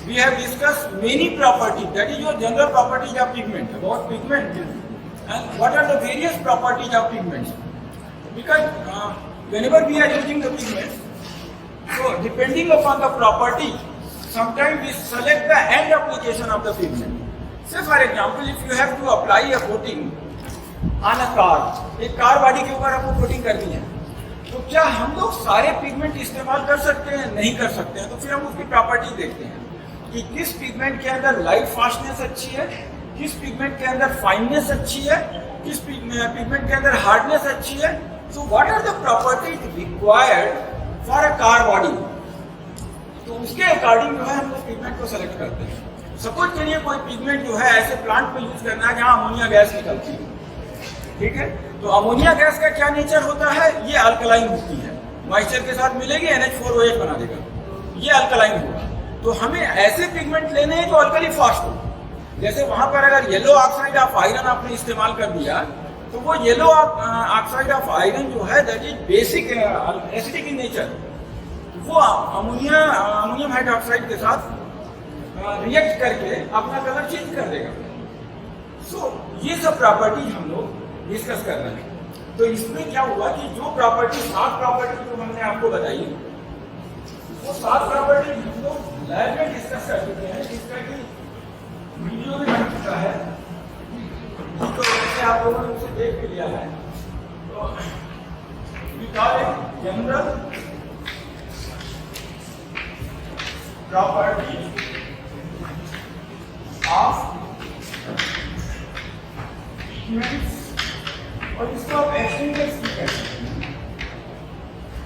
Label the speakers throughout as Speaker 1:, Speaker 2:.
Speaker 1: we have discussed many properties, that is your general properties of pigment, about pigment and what are the various properties of pigments. Because whenever we are using the pigments, so depending upon the property, sometimes we select the end application of the pigment. Say for example, if you have to apply a coating on a car, एक car body के ऊपर आपको coating करनी है, तो क्या हम लोग सारे पिगमेंट इस्तेमाल कर सकते हैं? नहीं कर सकते हैं। तो फिर हम उसकी प्रॉपर्टी देखते हैं कि किस पिगमेंट के अंदर लाइट फास्टनेस अच्छी है, किस पिगमेंट के अंदर फाइननेस अच्छी है, किस पिगमेंट के अंदर हार्डनेस अच्छी है। So what are the properties required for a car body, तो उसके अकॉर्डिंग जो है हम लोग पिगमेंट को सेलेक्ट करते हैं। सपोज करिए कोई पिगमेंट जो है ऐसे प्लांट में यूज करना है जहाँ अमोनिया गैस निकलती है, ठीक है। तो अमोनिया गैस का क्या नेचर होता है? ये अल्कलाइन होती है, मॉइस्चर के साथ मिलेगी NH4OH बना देगा, ये अल्कलाइन होगा। तो हमें ऐसे पिगमेंट लेने हैं जो अल्कली फास्ट हो। जैसे वहां पर अगर येलो ऑक्साइड ऑफ आयरन आपने इस्तेमाल कर दिया, तो वो येलो ऑक्साइड ऑफ आयरन जो है that is basic acidic in nature, वो अमोनियम हाइड्रोक्साइड के साथ रिएक्ट करके अपना कलर चेंज कर देगा। सो ये सब प्रॉपर्टी हम लोग डिस्कस कर रहे हैं। तो इसमें क्या हुआ कि जो प्रॉपर्टी 7 प्रॉपर्टी जो हमने आपको बताई, वो 7 प्रॉपर्टी हम लोग लैब में डिस्कस कर चुके हैं, जिसका कि वीडियो में बन चुका है, तो वैसे आप लोगों ने उसे देख भी लिया है। तो we call it general property of pigments, और इसको आप एक्सटेंडेड भी कहते हैं।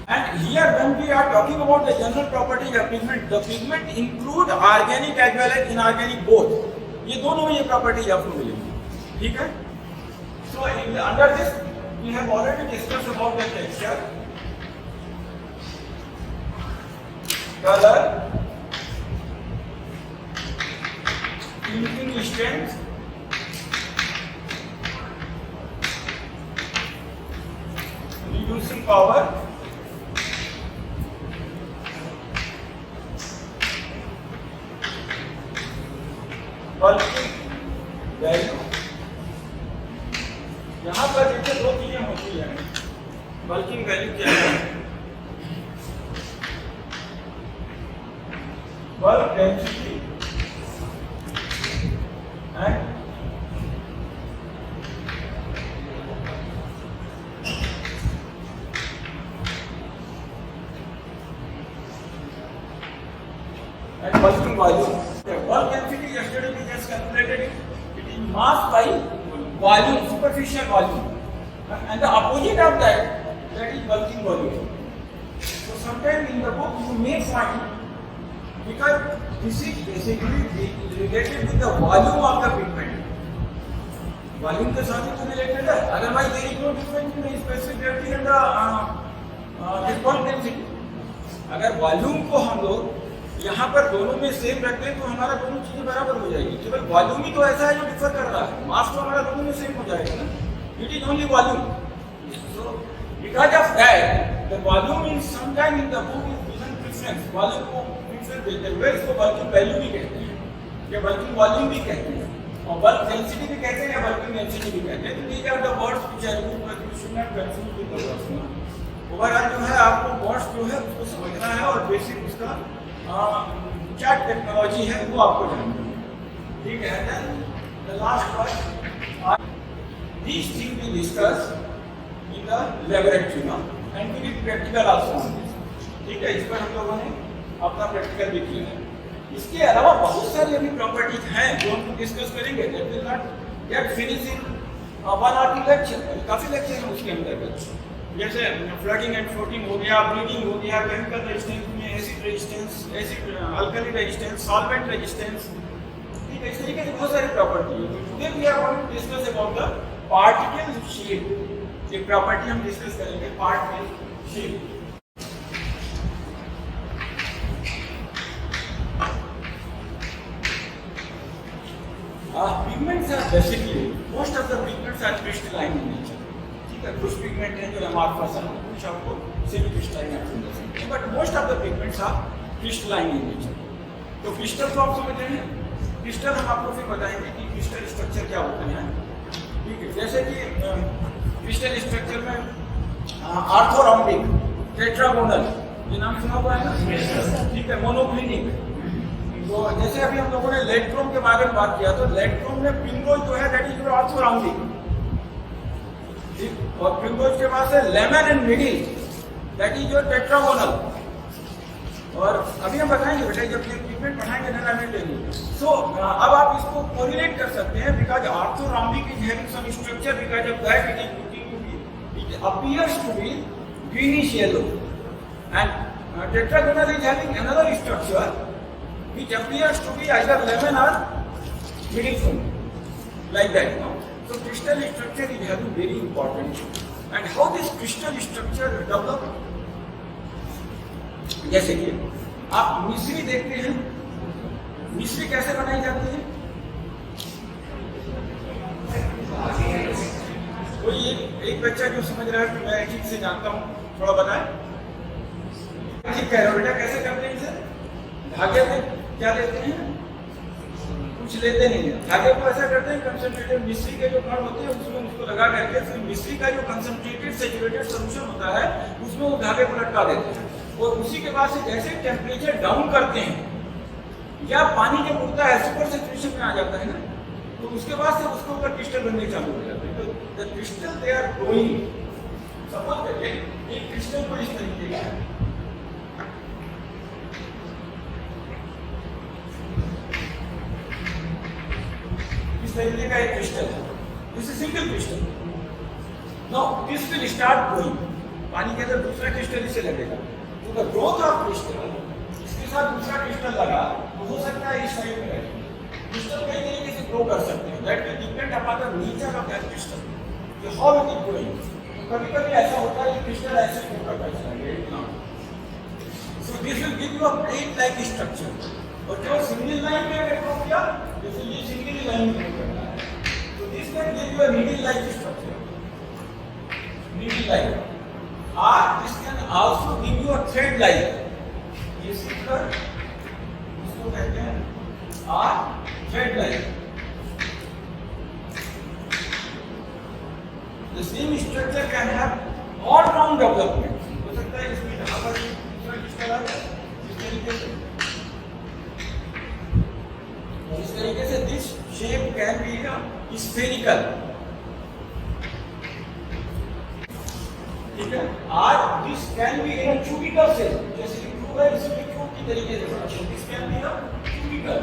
Speaker 1: And here when we are talking about the general properties of pigment, the pigment include organic as well as inorganic both. ये दोनों ये properties आपको मिलेंगी, ठीक है। So under this we have already discussed about the texture, color, inking strength, reducing power, bulking value। यहाँ पर देखिए 2 चीजें होती हैं। बल्किंग वैल्यू क्या है? Bulk density and bulking volume. The bulk density yesterday we just calculated it. It is mass by volume, superficial volume, and the opposite of that is bulking volume. So sometimes in the book you may find, because this is basically related with the volume of the pigment. Volume के साथ ही तो related है. Otherwise there is no difference in the specificity and the bulk density. अगर volume को हम लोग यहाँ पर दोनों में सेम रखते हैं तो हमारा दोनों चीजें बराबर हो जाएगी। केवल वॉल्यूम ही तो ऐसा है जो डिफर कर रहा है, मास तो हमारा दोनों में सेम हो जाएगा ना। It is only volume. So because of that the volume in some time in the book is given preference. Volume को प्रेफरेंस देते हुए इसको बल्किंग वैल्यू भी कहते हैं, या बल्किंग वॉल्यूम भी कहते हैं, और बल्क डेंसिटी भी कहते हैं, या बल्किंग डेंसिटी भी कहते हैं। तो these are the words which are used, but you should not confuse with the words. Overall जो है आपको वर्ड्स जो है उसको समझना है और बेसिक उसका क्या टेक्नोलॉजी है वो आपको जानना है, ठीक है। Then the last part, these things we discuss in the laboratory now and we did practical also on this, ठीक है। इस पर हम लोगों ने अपना प्रैक्टिकल भी किया है। इसके अलावा बहुत सारी अभी प्रॉपर्टीज हैं जो हम डिस्कस करेंगे। That will not gate finish in 1 or 2 lecture, काफी लेक्चर हैं उसके अंतर्गत। जैसे फ्लडिंग एंड फ्लोटिंग हो गया, ब्लीडिंग हो गया, केमिकल रेजिस्टेंस में acid resistance, acid alkali resistance, solvent resistance, ठीक है। इस तरीके की बहुत सारी प्रॉपर्टी है। Today we are going to discuss about the particle shape. एक प्रॉपर्टी हम डिस्कस करेंगे, particle shape. Pigments are basically, most of the pigments are crystalline in nature, ठीक है। कुछ पिगमेंट हैं जो amorphous हैं, कुछ आपको semi crystalline हैं, but most of the pigments are crystalline in nature। तो क्रिस्टल को आप समझ रहे हैं, क्रिस्टल हम आपको फिर बताएंगे कि क्रिस्टल स्ट्रक्चर क्या होते हैं। ठीक है, जैसे कि क्रिस्टल स्ट्रक्चर में आर्थोरॉम्बिक, टेट्रागोनल, ये नाम सुना हुआ है ना, ठीक है, मोनोक्लिनिक। तो जैसे अभी हम लोगों ने इलेक्ट्रॉन के बारे में बात किया, तो इलेक्ट्रॉन में प्रिमरोज जो है दैट इज योर आर्थोरॉम्बिक, और प्रिमरोज के बाद से lemon and middle that is your tetragonal. और अभी हम बताएंगे बेटा जब ये ट्रीटमेंट पढ़ाएंगे ना हमें लेंगे। सो अब आप इसको कोरिलेट कर सकते हैं, because orthorhombic is having some structure, because of that it is looking to be, it appears to be greenish yellow, and tetragonal is having another structure which appears to be either lemon or middle tone, like that. No? So crystal structure is having very important, and how this crystal structure develop? जैसे कि आप मिश्री देखते हैं, मिश्री कैसे बनाई जाती है? कोई एक बच्चा जो समझ रहा है कि मैं ठीक से जानता हूँ, थोड़ा बताएं। ठीक कह रहे हो बेटा, कैसे करते हैं इसे? धागे में क्या लेते हैं? कुछ लेते नहीं है, धागे को ऐसा करते हैं, कंसंट्रेटेड मिश्री के जो कण होते हैं उसमें उसको लगा करके फिर मिश्री का जो कंसंट्रेटेड सैचुरेटेड सॉल्यूशन होता है उसमें वो धागे को लटका देते हैं, और उसी के बाद से जैसे टेम्परेचर डाउन करते हैं या पानी जब उड़ता है सुपर सैचुरेशन में आ जाता है ना, तो उसके बाद से उसके ऊपर क्रिस्टल बनने चालू हो जाते हैं। तो the crystal they are growing, suppose करिए एक क्रिस्टल को इस तरीके का है, इस तरीके का एक क्रिस्टल है, this is single crystal. Now this will start growing, पानी के अंदर दूसरा क्रिस्टल इसे लगेगा, तो द ग्रोथ ऑफ क्रिस्टल, इसके साथ दूसरा क्रिस्टल लगा तो हो सकता है इस साइड में रहे। क्रिस्टल कई तरीके से ग्रो कर सकते हैं, that will depend upon the nature of that crystal, कि हाउ इट इज ग्रोइंग। कभी-कभी ऐसा होता है कि क्रिस्टल ऐसे ग्रो करता है, so this will give you a plate like structure, और जो सिंगल लाइन में अगर ग्रो किया, जैसे ये सिंगल लाइन में ग्रो करता है, तो this can give you a needle like structure, needle like, or this can also give you a thread like, ये सिंगल इसको कहते हैं or thread like. The same structure can have all round development. हो सकता है इसमें जहाँ पर दूसरा क्रिस्टल आ जाए, इस तरीके से this shape can be spherical. ठीक है, और this can be in cubical से, जैसे कि क्यूब है इसमें क्यूब की तरीके से बना है, दिस कैन बी क्यूबिकल।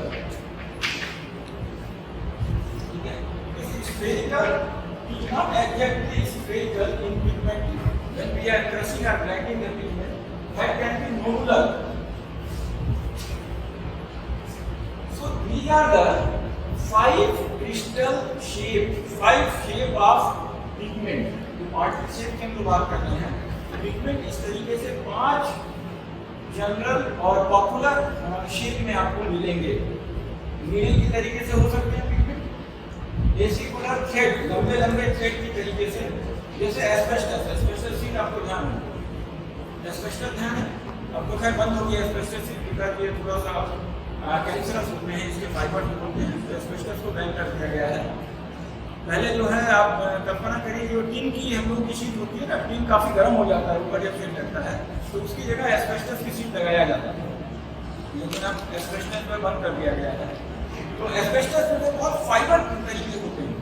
Speaker 1: ठीक है, this is spherical, is not exactly spherical in pigment, when we are crushing और blacking the pigment, that can be nodular. So these are the 5 crystal shape, 5 shape of pigment। Particle shape की हम लोग बात करते हैं, pigment इस तरीके से 5 जनरल और पॉपुलर शेप में आपको मिलेंगे। नीडल की तरीके से हो सकते हैं पिगमेंट, एसिकुलर थ्रेड, लंबे लंबे थ्रेड की तरीके से, जैसे एस्बेस्टस, एस्बेस्टस सीट आपको ध्यान है, एस्बेस्टस ध्यान है, अब तो खैर बंद हो गया एस्बेस्टस सीट, बिकॉज ये थोड़ा सा कैंसरस होते हैं, इसके फाइबर होते हैं, तो एस्बेस्टस को बैन कर दिया गया है। पहले जो है आप कल्पना करिए जो टीन की हम लोग की शीट होती है ना, टीन काफ़ी गर्म हो जाता है, ऊपर जब शीट लगता है तो उसकी जगह एस्बेस्टस की शीट लगाया जाता है, लेकिन अब एस्बेस्टस पर बंद कर दिया गया है। तो एस्बेस्टस में तो बहुत फाइबर तरीके होते हैं,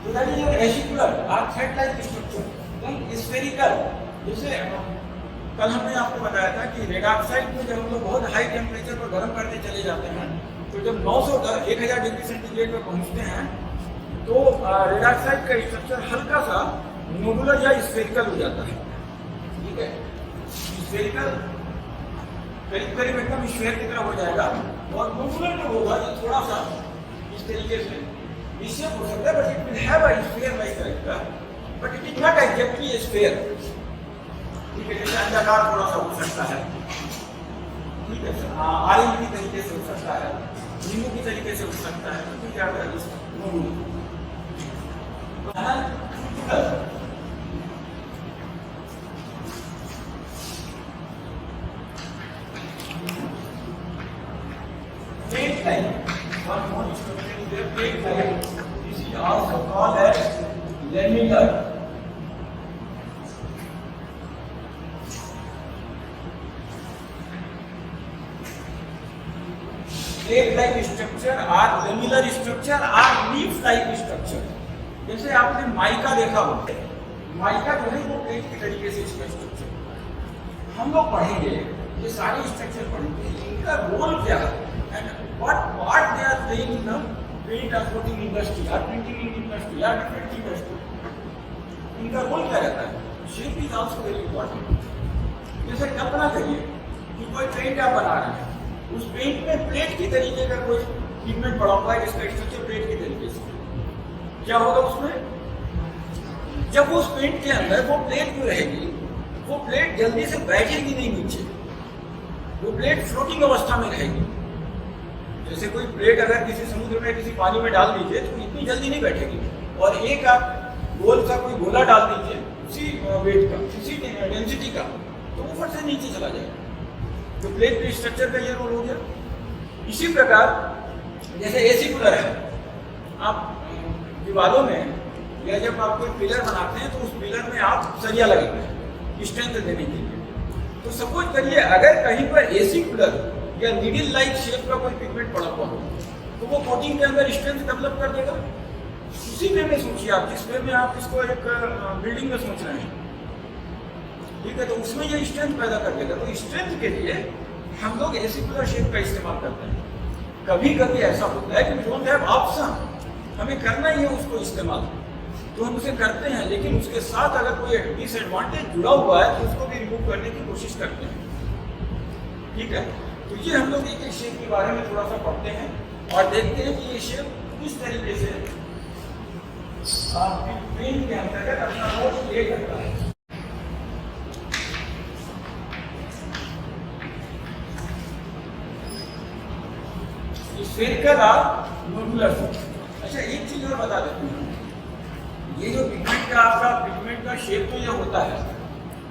Speaker 1: तो दैट इज एसिकुलर और thread like structure, then spherical. जैसे कल हमने आपको बताया था कि रेड ऑक्साइड में जब हम लोग बहुत हाई टेम्परेचर पर गर्म करते चले जाते हैं, तो जब 1000 डिग्री सेंटीग्रेड पर पहुंचते हैं तो रेड ऑक्साइड का स्ट्रक्चर हल्का सा नोडुलर या स्फेरिकल हो जाता है। ठीक है, स्फेरिकल करीब करीब एकदम स्फेयर की तरह हो जाएगा, और नोडुलर जो होगा ये थोड़ा सा इस तरीके से इससे हो सकता है, but it will have a sphere like character, but it is not exactly A sphere. ठीक है, जैसे अंडाकार थोड़ा सा हो सकता है, ठीक है, ऑरेंज की तरीके से हो सकता है, नींबू की तरीके से हो सकता है, तो क्या होगा इस like. One more structure is there, plate like. This is also called as lamellar. Plate-like structure or lamellar structure or leaf-like structure. जैसे आपने माइका देखा होगा, माइका जो है वो प्लेट के तरीके से इसका स्ट्रक्चर हम लोग पढ़ेंगे, ये सारे स्ट्रक्चर पढ़ेंगे, इनका रोल क्या है and what part they are playing in the print and coating industry और प्रिंटिंग इंडस्ट्री या डिफरेंट इंडस्ट्री, इनका रोल क्या रहता है. Shape is also very important. जैसे कल्पना करिए कि कोई पेंट आप बना रहे हैं, उस पेंट में प्लेट की तरीके का कोई पिगमेंट पड़ा हुआ है जिसका स्ट्रक्चर प्लेट के तरीके से, क्या होगा उसमें, जब उस पेंट के अंदर वो प्लेट जो रहेगी वो प्लेट जल्दी से बैठेगी नहीं नीचे, वो प्लेट फ्लोटिंग अवस्था में रहेगी. जैसे कोई प्लेट अगर किसी समुद्र में किसी पानी में डाल दीजिए तो इतनी जल्दी नहीं बैठेगी, और एक आप गोल सा कोई गोला डाल दीजिए उसी वेट का, उसी डेंसिटी का, तो ऊपर से नीचे चला जाएगा. तो प्लेट के स्ट्रक्चर का ये रोल हो गया. इसी प्रकार जैसे एसी कूलर है, आप दीवारों में या जब आप कोई पिलर बनाते हैं तो उस पिलर में आप सरिया लगेंगे स्ट्रेंथ देने के लिए. तो सपोज करिए अगर कहीं पर एसी कूलर या नीडल लाइक शेप का कोई पिगमेंट पड़ा हुआ हो तो वो कोटिंग के अंदर स्ट्रेंथ डेवलप कर देगा. उसी वे में सोचिए आप, जिस वे में आप इसको एक बिल्डिंग में सोच रहे हैं, ठीक है, तो उसमें ये स्ट्रेंथ पैदा कर देगा. तो स्ट्रेंथ के लिए हम लोग एसी कूलर शेप का इस्तेमाल करते हैं. कभी कभी ऐसा होता है कि वी डोंट हैव ऑप्शन, हमें करना ही है उसको इस्तेमाल, तो हम उसे करते हैं, लेकिन उसके साथ अगर कोई डिसएडवांटेज जुड़ा हुआ है तो उसको भी रिमूव करने की कोशिश करते हैं. ठीक है, तो ये हम लोग एक एक शेप के बारे में थोड़ा सा पढ़ते हैं और देखते हैं कि ये शेप किस तरीके से पेंट के अंतर्गत अपना रोल प्ले करता है. स्फेरिकल और नोडुलर. अच्छा एक चीज और बता देते हैं, ये जो पिगमेंट का आपका पिगमेंट का शेप तो ये होता है,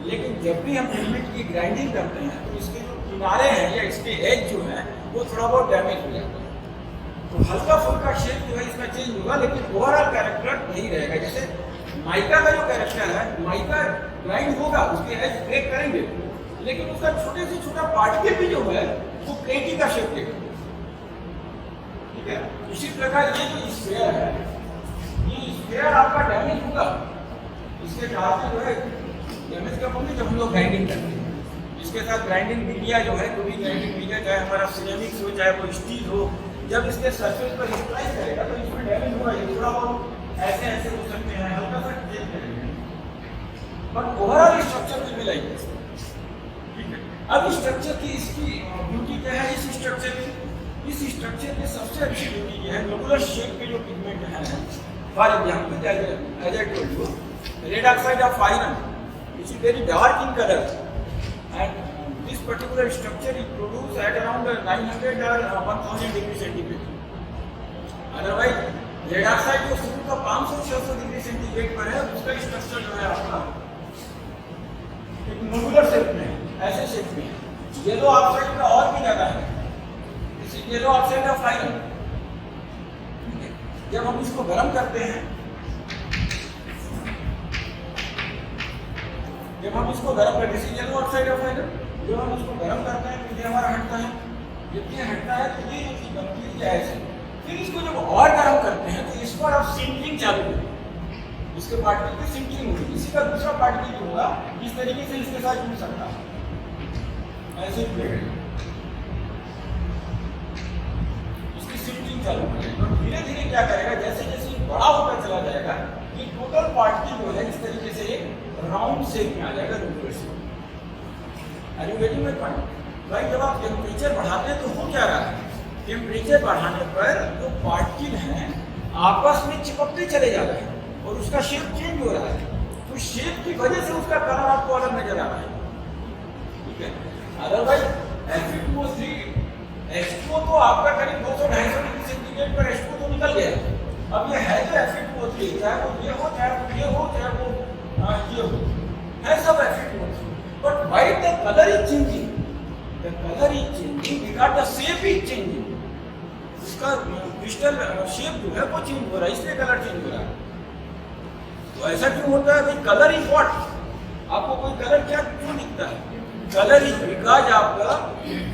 Speaker 1: लेकिन जब भी हम पिगमेंट की ग्राइंडिंग करते हैं तो इसके जो किनारे हैं या इसके एज जो है वो थोड़ा बहुत डैमेज हो जाता है. तो हल्का फुल्का शेप जो है इसका चेंज होगा, लेकिन ओवरऑल कैरेक्टर नहीं रहेगा. जैसे माइका का जो कैरेक्टर है, माइका ग्राइंड होगा, उसके एज ब्रेक करेंगे, लेकिन उसका छोटे से छोटा पार्टिकल भी जो है वो प्लेटी का शेप देगा. ठीक है, इसी प्रकार ये जो स्फीयर है, ये स्फीयर आपका डैमेज होगा, इसके कारण जो है डैमेज कब होंगे जब हम लोग ग्राइंडिंग करते हैं. इसके साथ ग्राइंडिंग मीडिया जो है, कोई भी ग्राइंडिंग मीडिया चाहे हमारा सिरेमिक्स हो चाहे वो स्टील हो, जब इसके सरफेस पर स्ट्राइक करेगा तो इसमें डैमेज होगा. थोड़ा बहुत ऐसे ऐसे हो सकते हैं, हल्का सा चेंज करेंगे, but overall structure will be like this. ठीक है, अब स्ट्रक्चर की इसकी ब्यूटी क्या है, इस स्ट्रक्चर की, इस स्ट्रक्चर में सबसे अच्छी ब्यूटी ये है, ग्लोबुलर शेप के जो पिगमेंट है, for example as I told you, red oxide of iron is very dark in colour and this particular structure is produce at around 900 और 1000 degree centigrade. Otherwise red oxide जो शुरू का 500-600 degree centigrade पर है, उसका structure जो है आपका एक ग्लोबुलर शेप में, ऐसे शेप में. येलो ऑक्साइड का और भी ज्यादा है, येलो ऑक्साइड ऑफ आयरन. जब हम इसको गर्म करते हैं, जब हम इसको गर्म करते हैं, येलो ऑक्साइड ऑफ आयरन, जब हम इसको गर्म करते हैं तो ये हमारा हटता है, जब ये हटता है तो ये इसकी बनती है ऐसे. फिर इसको जब और गर्म करते हैं तो इस पर अब सिंकिंग चालू होगी, इसके पार्टिकल की सिंकिंग होगी. इसी का दूसरा पार्टिकल जो होगा इस तरीके से इसके साथ जुड़ सकता है, ऐसे प्लेट चालू करेगा. तो धीरे धीरे क्या करेगा, जैसे जैसे बड़ा होकर चला जाएगा, ये टोटल पार्टिकल जो है इस तरीके से एक राउंड शेप में आ जाएगा, regular shape. Are you getting my point? भाई जब आप टेम्परेचर बढ़ाते हैं तो हो क्या रहा है, टेम्परेचर बढ़ाने पर जो पार्टिकल हैं आपस में चिपकते चले जा रहे हैं और उसका शेप चेंज हो रहा है. तो शेप की वजह से उसका कलर आपको अलग नजर आ रहा है. ठीक है, अदरवाइज Fe2O3 H2O तो आपका करीब 200-250 डिग्री सेंटीग्रेड पर H2O तो निकल गया. अब ये है जो Fe2O3, चाहे वो ये हो चाहे वो ये हो चाहे वो ये हो, है सब Fe2O3. But why the colour is changing, the colour is changing because the shape is changing. उसका क्रिस्टल शेप जो है वो चेंज हो रहा है, इसलिए कलर चेंज हो रहा है। तो ऐसा क्यों होता है भाई? Colour is what? आपको कोई कलर क्या क्यों दिखता है? Colour is because of the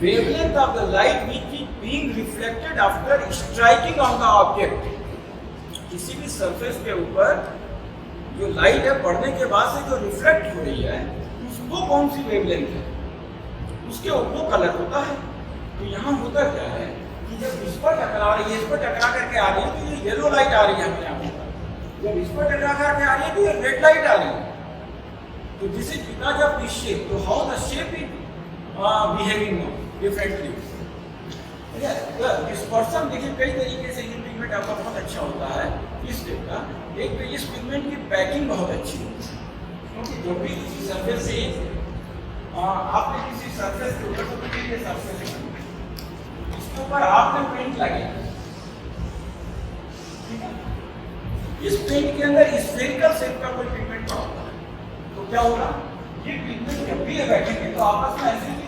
Speaker 1: wavelength of the light which is being reflected after striking on the object. किसी भी सरफेस के ऊपर जो लाइट है पड़ने के बाद से जो रिफ्लेक्ट हो रही है उसको कौन सी वेवलेंथ है, उसके ऊपर कलर होता है। तो यहाँ होता क्या है कि जब इस पर टकरा रही है, इस पर टकरा करके आ रही है तो ये येलो लाइट आ रही है हमारे यहाँ पर, जब इस पर टकरा करके आ रही है तो ये रेड लाइट आ रही है। तो this is because of this shape. तो how the shape is behaving differently. Dispersion देखिए कई तरीके से ये पिगमेंट आपका बहुत अच्छा होता है इस टाइप का। एक तो इस पिगमेंट की पैकिंग बहुत अच्छी होती है, क्योंकि जब भी किसी सरफेस से आपने किसी सरफेस के ऊपर सरफेस इसके ऊपर आपने पेंट लगे, ठीक है, इस पेंट के अंदर स्फेरिकल शेप का कोई पिगमेंट पड़ा होता है, तो क्या होगा? ये पिगमेंट जब भी बैठेंगे तो आपस में ऐसे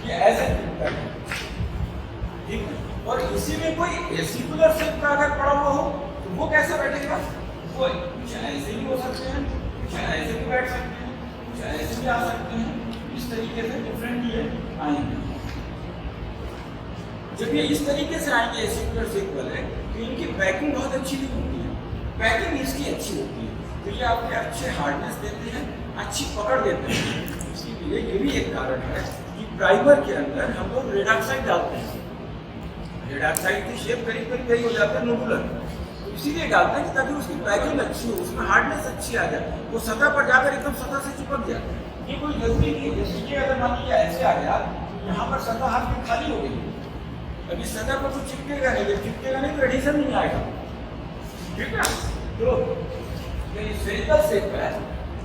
Speaker 1: ये ऐसे ठीक है। और इसी में कोई वेसिकुलर शेप का अगर पड़ा हुआ हो तो वो कैसे बैठेगा? वो कुछ ऐसे भी हो सकते हैं, कुछ ऐसे भी बैठ सकते हैं, कुछ ऐसे भी आ सकते हैं। इस तरीके से डिफरेंट ये आएंगे। जब ये इस तरीके से आएंगे वेसिकुलर शेप वाले तो इनकी पैकिंग बहुत अच्छी नहीं होती है, पैकिंग इसकी अच्छी होती है तो ये आपके अच्छे हार्डनेस देते हैं, अच्छी पकड़ देते हैं। इसीलिए ये भी एक कारण है कि प्राइमर के अंदर हम लोग रेड ऑक्साइड डालते हैं। रेड ऑक्साइड की शेप करीब करीब यही हो जाता है नोबुलर, तो इसीलिए डालते हैं कि ताकि उसकी पैकिंग अच्छी हो, उसमें हार्डनेस अच्छी आ जाए, वो सतह पर जाकर एकदम सतह से चिपक जाए। ये कोई जरूरी नहीं है। जैसे कि अगर मान लीजिए ऐसे आ गया, यहाँ पर सतह आपकी खाली हो गई, अभी सतह पर कुछ चिपकेगा नहीं, जब चिपकेगा नहीं तो एडिशन नहीं आएगा, ठीक है। तो ये स्फेरिकल शेप है,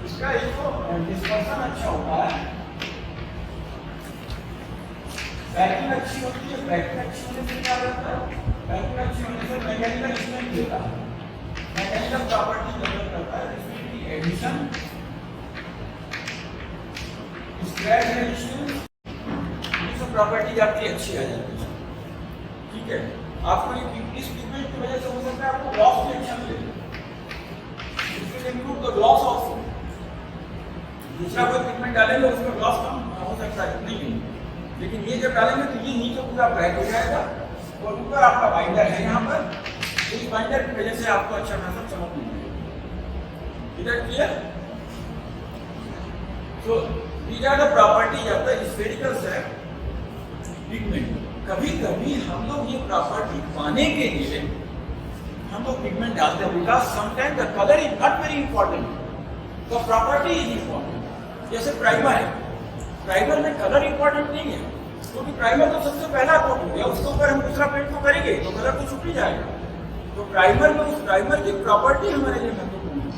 Speaker 1: इसका एक तो डिस्पर्सन अच्छा होता है, पैकिंग अच्छी होती है। पैकिंग अच्छी होने से क्या होता है? पैकिंग अच्छी होने से मैकेनिकल स्ट्रेंथ देता है, मैकेनिकल प्रॉपर्टी डेवलप करता है, जिसमें कि एडिशन, स्क्रैच रेजिस्टेंस, ये सब प्रॉपर्टी आपकी अच्छी आ जाती है, ठीक है। आपको ये इस पिगमेंट की वजह से हो सकता है आपको ग्लॉस भी अच्छा मिलेगा, इसमें इंक्लूड द ग्लॉस ऑल्सो। दूसरा कोई पिगमेंट डालेंगे उसमें ग्लॉस कम हो सकता है, नहीं, लेकिन ये जब डालेंगे तो ये नीचे पूरा ब्लैक हो जाएगा और ऊपर आपका बाइंडर है यहाँ पर, इस बाइंडर की वजह से आपको अच्छा खासा चमक मिलेगा। इधर clear? So these are the properties of the spherical sac pigment. कभी कभी हम लोग ये प्रॉपर्टी पाने के लिए हम लोग पिगमेंट डालते हैं, because sometime the colour is not very important, the property is important. जैसे प्राइमर है, प्राइमर में कलर इंपॉर्टेंट नहीं है, क्योंकि प्राइमर तो सबसे पहला कोट हो गया, उसके ऊपर हम दूसरा पेंट तो करेंगे तो कलर तो छुप ही जाएगा। तो प्राइमर में उस प्राइमर की प्रॉपर्टी हमारे लिए महत्वपूर्ण है।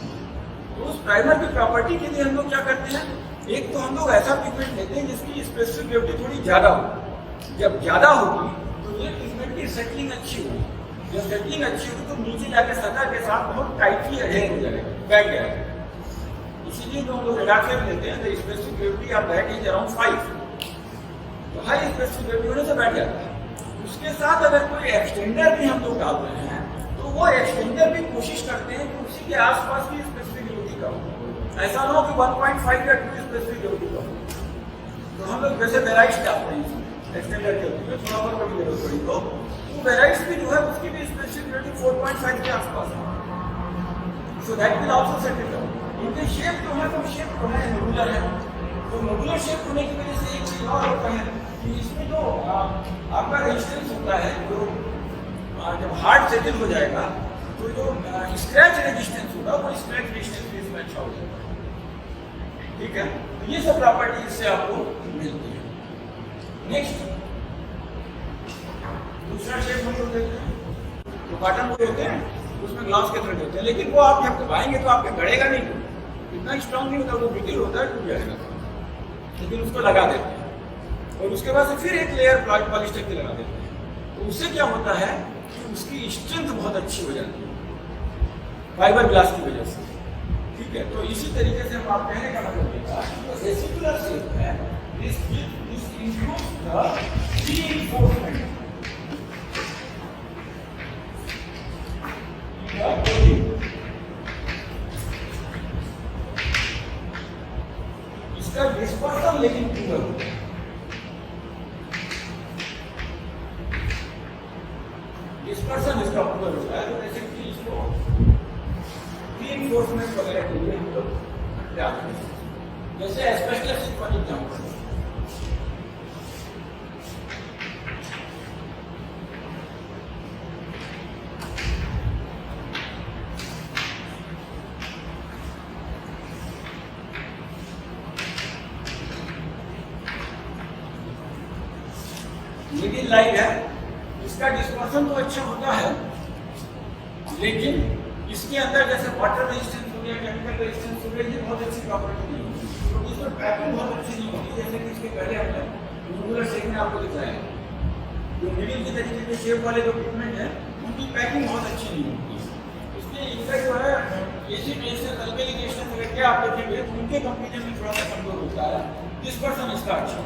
Speaker 1: तो उस प्राइमर की प्रॉपर्टी के लिए हम लोग क्या करते हैं? एक तो हम लोग ऐसा पिगमेंट लेते हैं जिसकी स्पेसिफिक ग्रेविटी थोड़ी ज्यादा हो। जब ज्यादा होगी तो ये पिगमेंट की सेटलिंग अच्छी होगी, जब सेटलिंग अच्छी होगी तो नीचे जाकर सतह के साथ बहुत टाइटली अडेयर हो जाएगा, बैठ जाएगा। इसीलिए जो हम लोग रेड ऑक्साइड लेते हैं तो specific gravity of that is around 5, तो हाई स्पेसिफिक ग्रेविटी होने से बैठ जाता है। उसके साथ अगर कोई एक्सटेंडर भी हम लोग डाल रहे हैं तो वो एक्सटेंडर भी कोशिश करते हैं कि उसी के आसपास की स्पेसिफिक ग्रेविटी का हो, ऐसा ना हो कि 1.5 या 2 स्पेसिफिक ग्रेविटी का हो। तो हम लोग वैसे वेराइट्स डालते हैं एक्सटेंडर के ऊपर, थोड़ा बहुत कभी जरूरत पड़ी तो वेराइट्स भी जो है उसकी भी स्पेसिफिक ग्रेविटी 4.5 के आसपास है। So that will also set it out. इनके शेप जो है वो शेप जो है नोडुलर है, तो नोडुलर शेप होने की वजह से एक चीज और होता है कि इसमें जो आपका रेजिस्टेंस होता है, जो जब हार्ड सेटल हो जाएगा तो जो स्क्रैच रेजिस्टेंस होगा वो स्क्रैच रेजिस्टेंस भी इसमें अच्छा हो जाएगा, ठीक है। तो ये सब प्रॉपर्टी इससे आपको मिलती है। नेक्स्ट दूसरा शेप हम लोग देखते हैं, तो कॉटन वो होते हैं उसमें ग्लास के थ्रेड होते हैं, लेकिन वो आप जब दबाएंगे तो आपके गड़ेगा नहीं, इतना स्ट्रांग नहीं होता, वो ब्रिटिल होता है, टूट जाएगा, लेकिन उसको लगा देते हैं और उसके बाद से फिर एक लेयर पॉलिस्टर की लगा देते हैं। तो उससे क्या होता है कि उसकी स्ट्रेंथ बहुत अच्छी हो जाती है फाइबर ग्लास की वजह से, ठीक है। तो इसी तरीके से हम आप कहने का मतलब ये था कि जो रेसिकुलर शेप है This includes the reinforcement. इसका डिस्पर्सन लेकिन पूरा होता है। डिस्पर्सन इसका पूरा होता है, तो बेसिकली इसको रीइंफोर्समेंट वगैरह के लिए हम लोग जाते हैं। जैसे एस्बेस्टस फॉर एग्जांपल, ये भी लाइट है, इसका डिस्पर्सन तो अच्छा होता है, लेकिन इसके अंदर जैसे वाटर रेजिस्टेंस हो गया, केमिकल रेजिस्टेंस हो गया, ये बहुत अच्छी प्रॉपर्टी नहीं होती, क्योंकि इसमें पैकिंग बहुत अच्छी नहीं होती। जैसे कि इसके पहले हमने रेगुलर शेप में आपको दिखाया, जो मिडिल की तरीके के शेप वाले जो इक्विपमेंट है उनकी पैकिंग बहुत अच्छी नहीं होती। इसलिए इनका जो है एसिड रेजिस्टेंस, अल्कली रेजिस्टेंस वगैरह क्या आप देखेंगे तो उनके कंपेरिजन में थोड़ा सा कमजोर होता है। डिस्पर्सन इसका अच्छा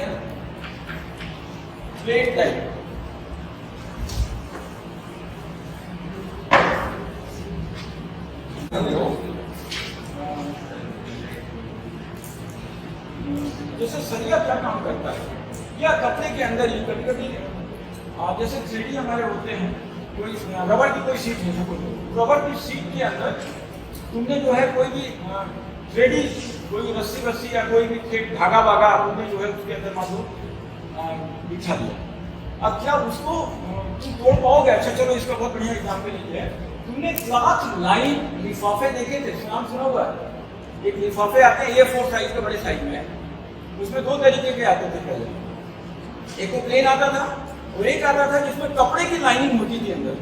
Speaker 1: है। प्लेट टाइप, जैसे सरिया क्या काम करता है, या कपड़े के अंदर ही कभी कभी जैसे थ्रेडी हमारे होते हैं, कोई रबर की कोई सीट है, रबर की सीट के अंदर तुमने जो है कोई भी थ्रेडी, कोई रस्सी या कोई भी धागा वागा तुमने जो है उसके अंदर मान लो बिछा दिया। अब क्या उसको तुम तोड़ पाओगे? अच्छा चलो इसका बहुत बढ़िया एग्जाम्पल है, तुमने क्लॉथ लाइन लिफाफे देखे थे, नाम सुना हुआ है? एक लिफाफे आते हैं A4 साइज के, बड़े साइज में, उसमें दो तरीके के आते थे पहले, एक तो प्लेन आता था और एक आता था जिसमें कपड़े की लाइनिंग होती थी अंदर।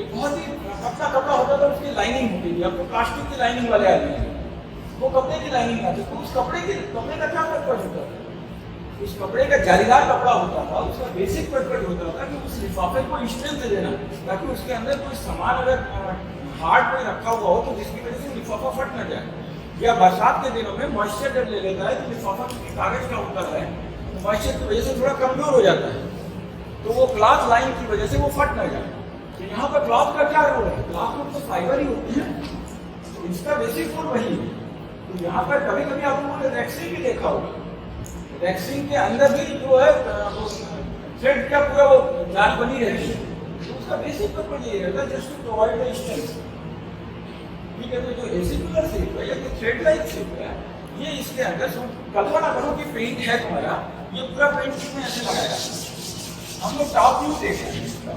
Speaker 1: एक बहुत ही पतला कपड़ा होता था, उसकी लाइनिंग होती थी। अब तो प्लास्टिक की लाइनिंग वाले आते हैं, वो कपड़े की लाइनिंग आती, तो उस कपड़े का क्या पर्पज होता था? उस कपड़े का जालीदार कपड़ा होता था, उसका बेसिक पर्पज होता था कि उस लिफाफे को स्ट्रेंथ देना, ताकि उसके अंदर कोई सामान अगर हार्ड में रखा हुआ हो तो जिसकी वजह से लिफाफा फट ना जाए, या बरसात के दिनों में मॉइस्चर जब ले लेता है तो लिफाफा कागज का होता है, तो मॉइस्चर की वजह से थोड़ा कमजोर हो जाता है, तो वो क्लॉथ लाइन की वजह से वो फट ना जाए। तो यहाँ पर क्लॉथ का क्या रोल है? क्लॉथ में तो फाइबर ही होती है, तो इसका बेसिक रोल वही है। तो यहाँ पर कभी कभी आप लोगों ने वैक्सीन भी देखा होगा, वैक्सीन के अंदर भी जो है थ्रेड क्या पूरा वो जाल बनी रहती है, तो उसका बेसिक पर्पज ये रहता है just to provide the strength. ठीक है, तो जो रेसिकुलर शेप है या थ्रेड लाइक शेप है, ये इसके अंदर कल्पना करो कि पेंट है तुम्हारा, ये पूरा पेंट तुमने ऐसे लगाया, हम लोग टॉप व्यू देख रहे हैं इसका,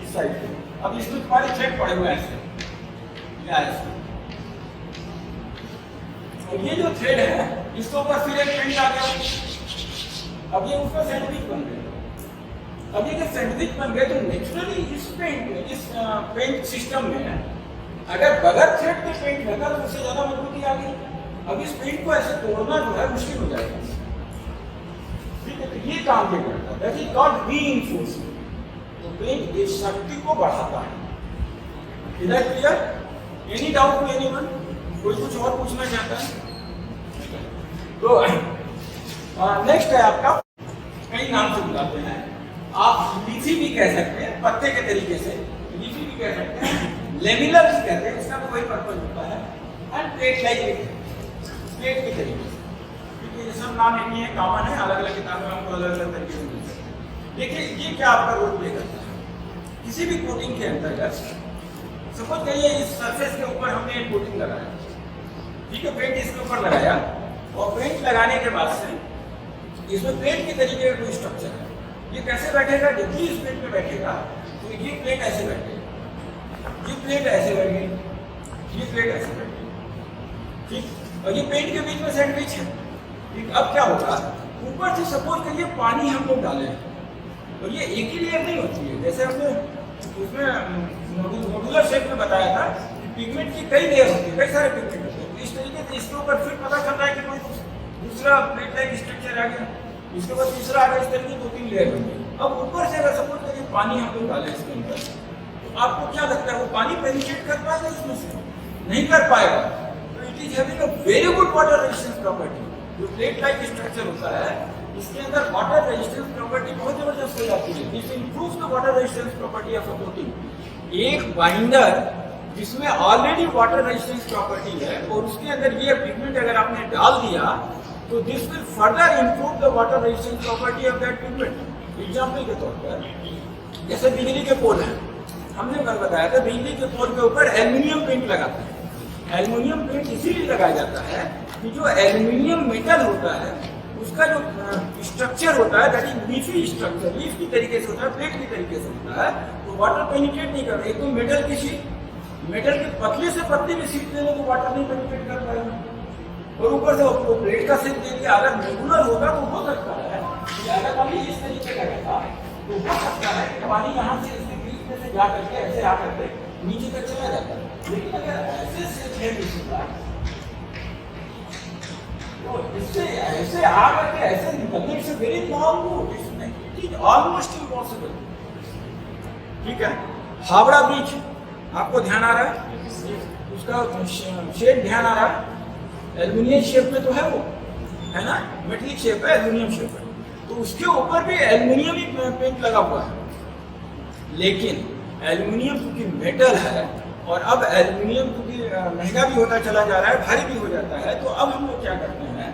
Speaker 1: इस साइड पे, अब इसमें तुम्हारे थ्रेड पड़े हुए हैं ऐसे, और ये जो थ्रेड है इसके ऊपर फिर एक पेंट आ गया, अब ये उसका सैंडविच बन गया। अब ये जब सैंडविच बन गए तो नेचुरली इस पेंट सिस्टम में अगर बगैर थ्रेड के पेंट लगा तो उससे ज्यादा मजबूती आ गई। अब इस पेंट को ऐसे तोड़ना जो है मुश्किल हो जाएगा। ठीक है, तो ये काम क्या करता है? That is called reinforcement. तो पेंट इस शक्ति को बढ़ाता है। इधर clear? Any doubt to anyone? कोई कुछ और पूछना चाहता है? तो नेक्स्ट है आपका, कई नाम से बुलाते हैं आप, लीफी भी कह सकते हैं, पत्ते के तरीके से लीफी भी कह सकते हैं, लेमिनर भी कहते हैं, इसका भी वही पर्पज होता है, एंड प्लेट लाइक प्लेट के तरीके से। क्योंकि ये सब नाम एक ही है, कॉमन है, अलग अलग किताबों में हमको अलग अलग तरीके से मिलते हैं। देखिए ये क्या आपका रोल प्ले करता है किसी भी कोटिंग के अंतर्गत। सपोज करिए इस सरफेस के ऊपर हमने एक कोटिंग लगाया, ठीक है, पेंट इसके ऊपर लगाया, और पेंट लगाने के बाद से इसमें प्लेट के तरीके का कोई स्ट्रक्चर है, ये कैसे बैठेगा? जब भी इस प्लेट पे बैठेगा तो ये प्लेट ऐसे बैठेगी, ये प्लेट ऐसे बैठेगी, ये प्लेट ऐसे बैठेगी, ठीक, और ये पेंट के बीच में सैंडविच है। ठीक, अब क्या होगा? ऊपर से सपोज करिए पानी हम लोग डालें, और ये एक ही लेयर नहीं होती है, जैसे हमने उसमें मॉड्यूलर शेप में बताया था कि पिगमेंट की कई लेयर होती है, कई सारे पिगमेंट होते हैं। इस तरीके से इसके ऊपर फिर पता चल रहा है कि कोई दूसरा प्लेट लाइक स्ट्रक्चर आ गया, इसके बाद तीसरा आ गया, इस तरीके 2-3 लेयर बन गई। अब ऊपर से अगर सपोज करिए पानी हम लोग डालें इसके अंदर, तो आपको क्या लगता है वो पानी पेनिट्रेट कर पाएगा? इसमें से नहीं कर पाएगा। तो it is having a very good water resistance property. जो प्लेट लाइक स्ट्रक्चर होता है इसके अंदर वाटर रेजिस्टेंस प्रॉपर्टी बहुत जबरदस्त हो जाती है। This improves the water resistance property of a protein. एक बाइंडर जिसमें ऑलरेडी वाटर रेजिस्टेंस प्रॉपर्टी है और उसके अंदर ये पिगमेंट अगर आपने डाल दिया तो this will further improve the water resistance property of that pigment. Example के तौर पर जैसे बिजली के पोल है, हमने कल बताया था बिजली के पोल के ऊपर एल्यूमिनियम पेंट लगाते हैं। एल्यूमिनियम पेंट इसीलिए लगाया जाता है कि जो एल्यूमिनियम मेटल होता है उसका जो स्ट्रक्चर होता है that is leafy structure, leaf की तरीके से होता है, प्लेट की तरीके से होता है, तो वाटर पेनिट्रेट नहीं करता। एक तो मेटल की शीट, मेटल के पतले से पतले भी शीट देने तो वाटर नहीं पेनिट्रेट कर पाएगा। और ऊपर से वो प्लेट का शेप दे दिया, अगर रेगुलर होगा तो हो सकता है कि अगर पानी इस तरीके का रहता तो हो सकता है कि पानी यहाँ से इसके बीच में से जा करके ऐसे आ करके नीचे तक चला जाता है। लेकिन अगर ऐसे से होगा तो इससे ऐसे आ करके ऐसे निकलने से very normal, it is almost impossible. ठीक है, हावड़ा ब्रिज आपको ध्यान आ रहा है, उसका शेप ध्यान आ रहा है, एल्यूमिनियम शेप में तो है वो, है ना, मेटलिक शेप है, एल्यूमिनियम शेप है, तो उसके ऊपर भी एल्यूमिनियम ही पेंट लगा हुआ है। लेकिन एल्यूमिनियम क्योंकि मेटल है और अब एल्यूमिनियम क्योंकि महंगा भी होता चला जा रहा है, भारी भी हो जाता है, तो अब हम लोग क्या करते हैं,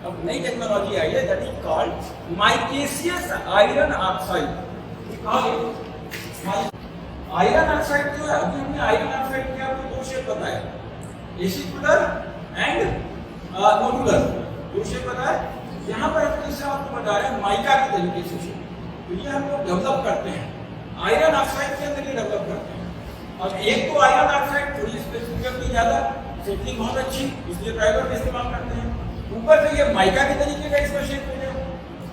Speaker 1: अब नई टेक्नोलॉजी आई है that is called micaceous iron oxide. Iron oxide जो है, अभी हमने आयरन ऑक्साइड के आपको दो शेप बताया, एसिकुलर एंड नोडुलर, दो शेप बताया। यहाँ पर हम तीसरा आपको बता रहे हैं माइका के तरीके से, तो ये हम लोग डेवलप करते हैं आयरन ऑक्साइड के अंदर ही डेवलप करते हैं। अब एक तो आयरन ऑक्साइड थोड़ी स्पेसिफिकली ज्यादा, सेटिंग बहुत अच्छी, इसलिए ड्राइवर में इस्तेमाल करते हैं। ऊपर से ये माइका के तरीके का इसका शेप हो जाएगा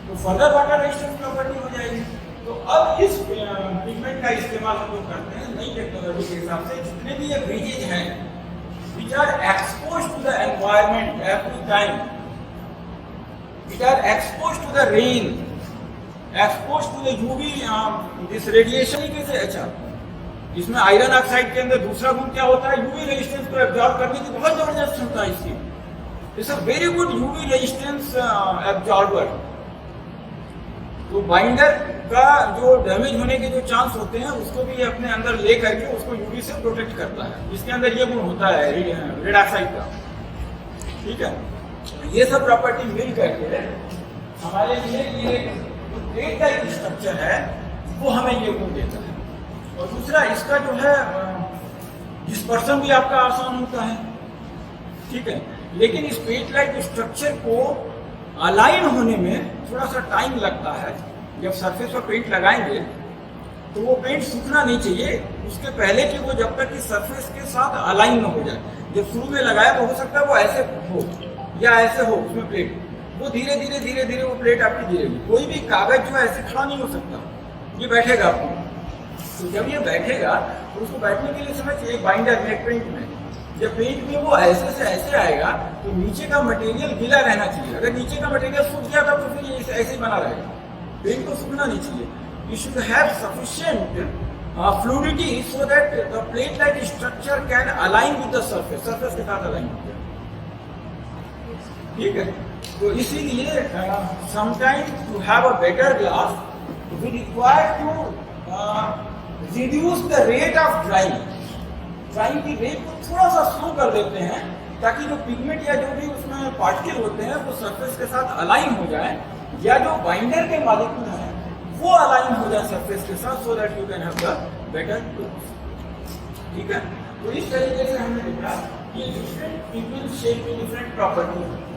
Speaker 1: तो फर्दर वाटर रेजिस्टेंस प्रॉपर्टी हो जाएगी। तो अब इस पिगमेंट का इस्तेमाल हम लोग करते हैं नई टेक्नोलॉजी के हिसाब से। जितने भी ये ब्रिजेज हैं which are exposed to the environment every time, which are exposed to the rain, exposed to the UV this radiation के अच्छा, इसमें आयरन ऑक्साइड के अंदर दूसरा गुण क्या होता है, यूवी रेजिस्टेंस को एब्जॉर्ब करने की बहुत जबरदस्त क्षमता है इसकी। It's a very good UV resistance absorber. तो बाइंडर का जो डैमेज होने के जो चांस होते हैं उसको भी अपने अंदर ले करके उसको यूवी से प्रोटेक्ट करता है। इसके अंदर ये गुण होता है रेड ऑक्साइड का। ठीक है, ये सब प्रॉपर्टी मिल करके हमारे लिए ये प्लेट का एक स्ट्रक्चर है वो हमें ये गुण देता है। और दूसरा इसका जो है डिस्पर्सन भी आपका आसान होता है। ठीक है, लेकिन इस प्लेट लाइक स्ट्रक्चर को अलाइन होने में थोड़ा सा टाइम लगता है। जब सरफेस पर पेंट लगाएंगे तो वो पेंट सूखना नहीं चाहिए उसके पहले कि वो जब तक कि सरफेस के साथ अलाइन न हो जाए। जब शुरू में लगाया तो हो सकता है वो ऐसे हो या ऐसे हो उसमें प्लेट, वो धीरे धीरे धीरे धीरे वो प्लेट आपकी गिरेगी। कोई भी कागज जो है ऐसे खड़ा नहीं हो सकता, ये बैठेगा आपको। तो जब ये बैठेगा तो उसको बैठने के लिए समय चाहिए बाइंडर में, पेंट में। जब पेंट में वो ऐसे से ऐसे आएगा तो नीचे का मटेरियल गीला रहना चाहिए। अगर नीचे का मटेरियल सूख गया था तो फिर ये ऐसे ही बना रहेगा, पेंट को सूखना नहीं चाहिए। You should have sufficient fluidity so that the plate like structure can align with the surface, surface के साथ अलाइन हो जाए। ठीक है, तो इसीलिए sometimes to have a better gloss we require to reduce the rate of drying. Drying की rate को थोड़ा सा स्लो कर देते हैं ताकि जो पिगमेंट या जो भी उसमें पार्टिकल होते हैं वो सरफेस के साथ अलाइन हो जाए, या जो बाइंडर के मॉलिक्यूल हैं वो अलाइन हो जाए सरफेस के साथ, so that you can have the better looks. ठीक है, तो इस तरीके से हमने देखा ये डिफरेंट पिगमेंट शेप की डिफरेंट प्रॉपर्टी है।